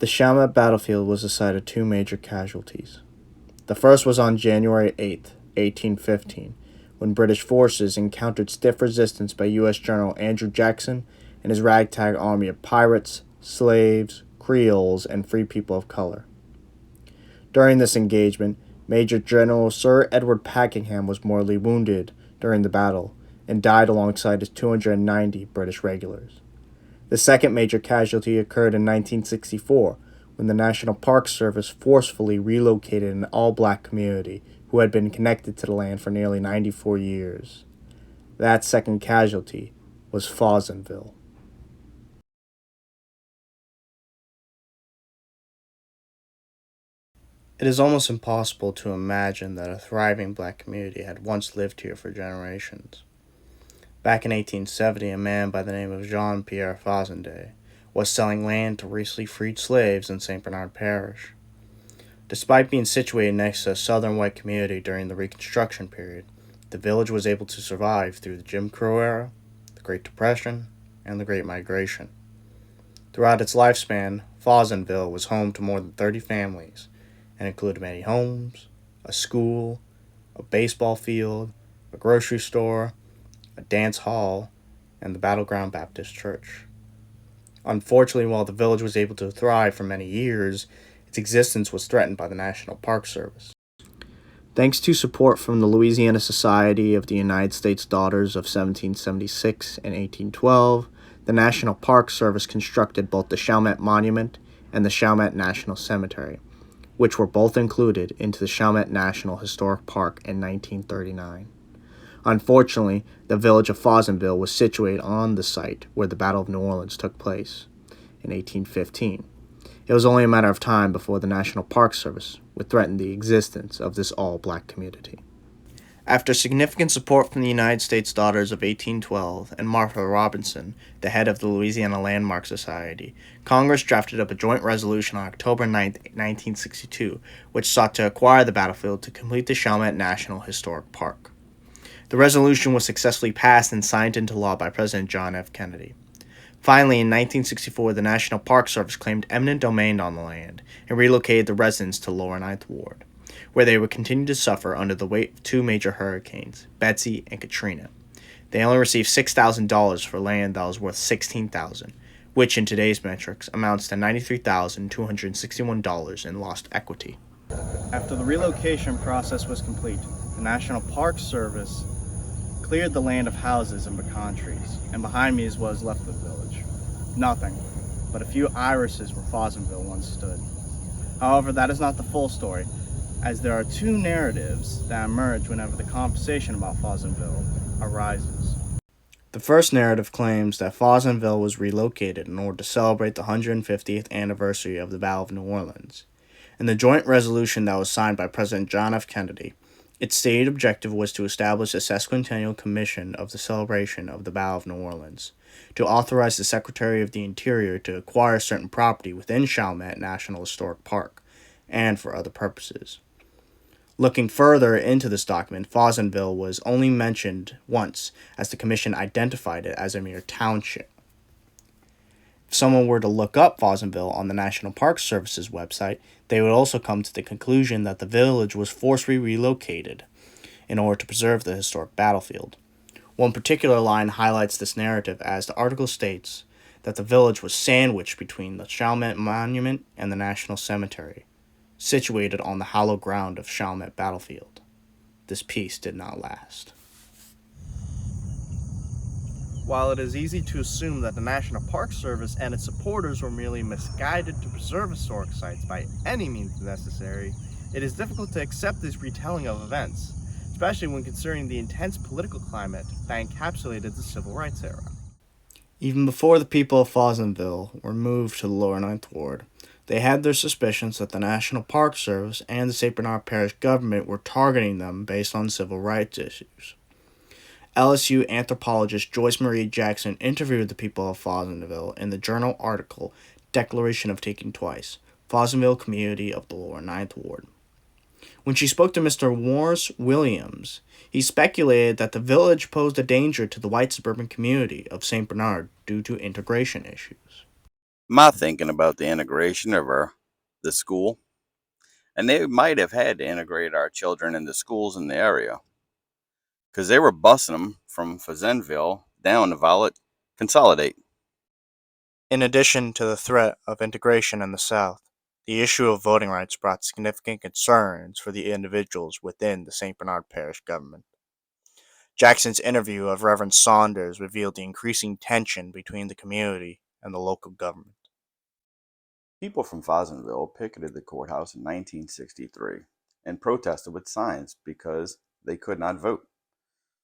The Chalmette battlefield was the site of two major casualties. The first was on January 8, 1815, when British forces encountered stiff resistance by U.S. General Andrew Jackson and his ragtag army of pirates, slaves, Creoles, and free people of color. During this engagement, Major General Sir Edward Packenham was mortally wounded during the battle and died alongside his 290 British regulars. The second major casualty occurred in 1964 when the National Park Service forcefully relocated an all-black community who had been connected to the land for nearly 94 years. That second casualty was Fawsonville. It is almost impossible to imagine that a thriving black community had once lived here for generations. Back in 1870, a man by the name of Jean-Pierre Fawsonday was selling land to recently freed slaves in St. Bernard Parish. Despite being situated next to a southern white community during the Reconstruction period, the village was able to survive through the Jim Crow era, the Great Depression, and the Great Migration. Throughout its lifespan, Fawsonville was home to more than 30 families and included many homes, a school, a baseball field, a grocery store, a dance hall, and the Battleground Baptist Church. Unfortunately, while the village was able to thrive for many years, its existence was threatened by the National Park Service. Thanks to support from the Louisiana Society of the United States Daughters of 1776 and 1812, the National Park Service constructed both the Chalmette Monument and the Chalmette National Cemetery, which were both included into the Chalmette National Historic Park in 1939. Unfortunately, the village of Fawsonville was situated on the site where the Battle of New Orleans took place in 1815. It was only a matter of time before the National Park Service would threaten the existence of this all-black community. After significant support from the United States Daughters of 1812 and Martha Robinson, the head of the Louisiana Landmark Society, Congress drafted up a joint resolution on October 9, 1962, which sought to acquire the battlefield to complete the Chalmette National Historic Park. The resolution was successfully passed and signed into law by President John F. Kennedy. Finally, in 1964, the National Park Service claimed eminent domain on the land and relocated the residents to Lower Ninth Ward, where they would continue to suffer under the weight of two major hurricanes, Betsy and Katrina. They only received $6,000 for land that was worth $16,000, which in today's metrics amounts to $93,261 in lost equity. After the relocation process was complete, the National Park Service cleared the land of houses and pecan trees, and behind me is what is left of the village. Nothing but a few irises where Fawsonville once stood. However, that is not the full story, as there are two narratives that emerge whenever the conversation about Fawsonville arises. The first narrative claims that Fawsonville was relocated in order to celebrate the 150th anniversary of the Battle of New Orleans. In the joint resolution that was signed by President John F. Kennedy, its stated objective was to establish a sesquicentennial commission of the celebration of the Battle of New Orleans, to authorize the Secretary of the Interior to acquire certain property within Chalmette National Historic Park, and for other purposes. Looking further into this document, Fawsonville was only mentioned once, as the commission identified it as a mere township. If someone were to look up Fawsonville on the National Park Service's website, they would also come to the conclusion that the village was forcibly relocated in order to preserve the historic battlefield. One particular line highlights this narrative, as the article states that the village was sandwiched between the Chalmette Monument and the National Cemetery, situated on the hallowed ground of Chalmette battlefield. This peace did not last. While it is easy to assume that the National Park Service and its supporters were merely misguided to preserve historic sites by any means necessary, it is difficult to accept this retelling of events, especially when considering the intense political climate that encapsulated the Civil Rights era. Even before the people of Fawsonville were moved to the Lower Ninth Ward, they had their suspicions that the National Park Service and the St. Bernard Parish government were targeting them based on civil rights issues. LSU anthropologist Joyce Marie Jackson interviewed the people of Fawsonville in the journal article Declaration of Taking Twice, Fawsonville Community of the Lower Ninth Ward. When she spoke to Mr. Morris Williams, he speculated that the village posed a danger to the white suburban community of St. Bernard due to integration issues. My thinking about the integration of the school, and they might have had to integrate our children into schools in the area because they were busing them from Fazenville down to Violet Consolidate. In addition to the threat of integration in the South, the issue of voting rights brought significant concerns for the individuals within the St. Bernard Parish government. Jackson's interview of Reverend Saunders revealed the increasing tension between the community and the local government. People from Fazenville picketed the courthouse in 1963 and protested with signs because they could not vote.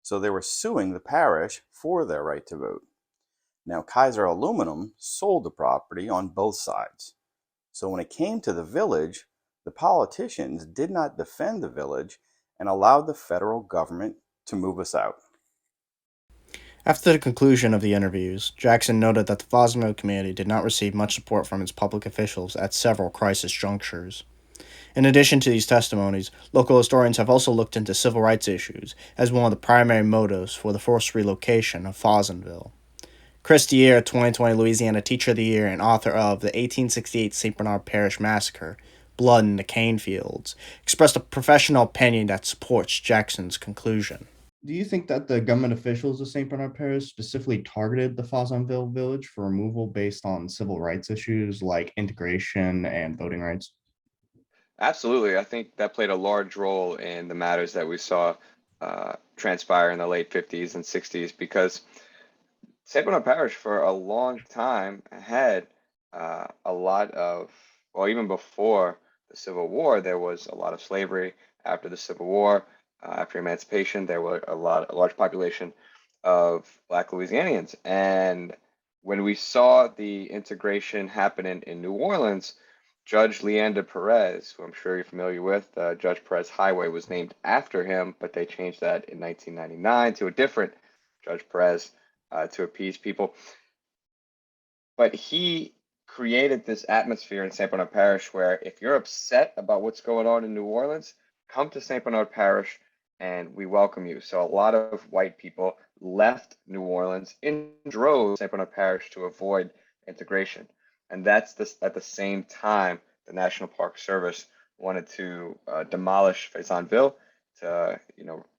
So they were suing the parish for their right to vote. Now, Kaiser Aluminum sold the property on both sides. So when it came to the village, the politicians did not defend the village and allowed the federal government to move us out. After the conclusion of the interviews, Jackson noted that the Fosmo community did not receive much support from its public officials at several crisis junctures. In addition to these testimonies, local historians have also looked into civil rights issues as one of the primary motives for the forced relocation of Fossenville. Chris Dier, 2020 Louisiana Teacher of the Year and author of the 1868 St. Bernard Parish Massacre, Blood in the Cane Fields, expressed a professional opinion that supports Jackson's conclusion. Do you think that the government officials of St. Bernard Parish specifically targeted the Fossenville village for removal based on civil rights issues like integration and voting rights? Absolutely. I think that played a large role in the matters that we saw transpire in the late 50s and 60s because St. Bernard Parish for a long time had a lot of, well, even before the Civil War, there was a lot of slavery. After the Civil War, after emancipation, there were a large population of Black Louisianians. And when we saw the integration happen in New Orleans, Judge Leander Perez, who I'm sure you're familiar with, Judge Perez Highway was named after him, but they changed that in 1999 to a different Judge Perez to appease people. But he created this atmosphere in St. Bernard Parish where if you're upset about what's going on in New Orleans, come to St. Bernard Parish and we welcome you. So a lot of white people left New Orleans in droves St. Bernard Parish to avoid integration. And that's this at the same time the National Park Service wanted to demolish Faisonville to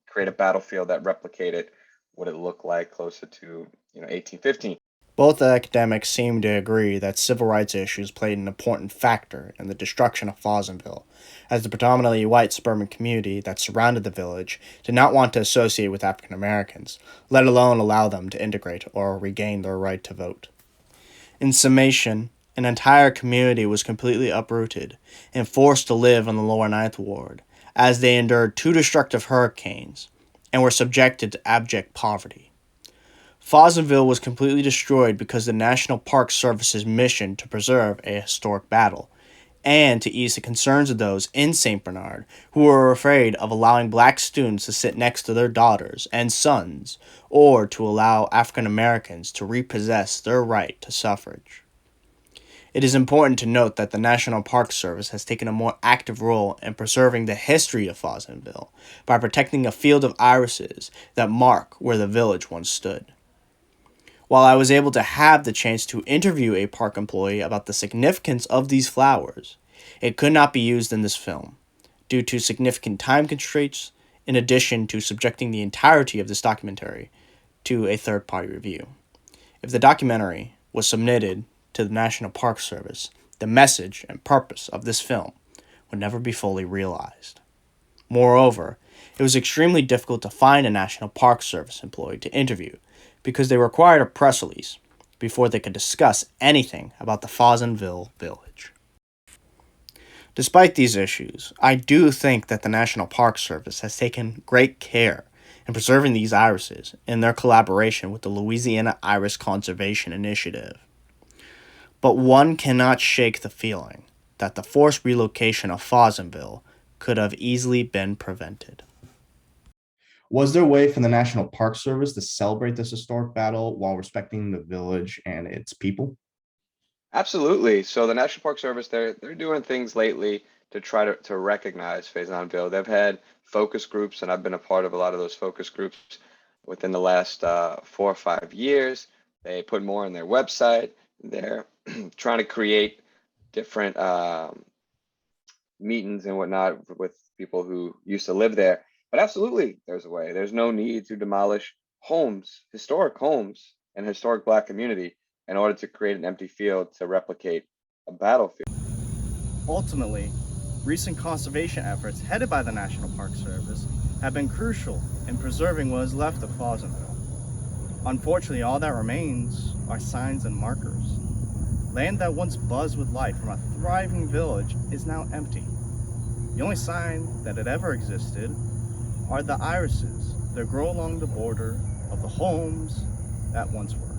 create a battlefield that replicated what it looked like closer to 1815. Both academics seem to agree that civil rights issues played an important factor in the destruction of Fossenville, as the predominantly white suburban community that surrounded the village did not want to associate with African Americans, let alone allow them to integrate or regain their right to vote. In summation, an entire community was completely uprooted and forced to live in the lower Ninth Ward, as they endured two destructive hurricanes and were subjected to abject poverty. Fossenville was completely destroyed because the National Park Service's mission to preserve a historic battle, and to ease the concerns of those in St. Bernard who were afraid of allowing black students to sit next to their daughters and sons, or to allow African Americans to repossess their right to suffrage. It is important to note that the National Park Service has taken a more active role in preserving the history of Fossenville by protecting a field of irises that mark where the village once stood. While I was able to have the chance to interview a park employee about the significance of these flowers, it could not be used in this film, due to significant time constraints, in addition to subjecting the entirety of this documentary to a third party review. If the documentary was submitted to the National Park Service, the message and purpose of this film would never be fully realized. Moreover, it was extremely difficult to find a National Park Service employee to interview because they required a press release before they could discuss anything about the Fossenville village. Despite these issues, I do think that the National Park Service has taken great care in preserving these irises in their collaboration with the Louisiana Iris Conservation Initiative. But one cannot shake the feeling that the forced relocation of Fossenville could have easily been prevented. Was there a way for the National Park Service to celebrate this historic battle while respecting the village and its people? Absolutely. So the National Park Service, they're doing things lately to try to recognize Faisonville. They've had focus groups, and I've been a part of a lot of those focus groups within the last 4 or 5 years. They put more on their website. They're trying to create different meetings and whatnot with people who used to live there. But absolutely, there's a way. There's no need to demolish homes, historic homes, and historic Black community in order to create an empty field to replicate a battlefield. Ultimately, recent conservation efforts headed by the National Park Service have been crucial in preserving what is left of Pleasantville. Unfortunately, all that remains are signs and markers. Land that once buzzed with life from a thriving village is now empty. The only sign that it ever existed are the irises that grow along the border of the homes that once were.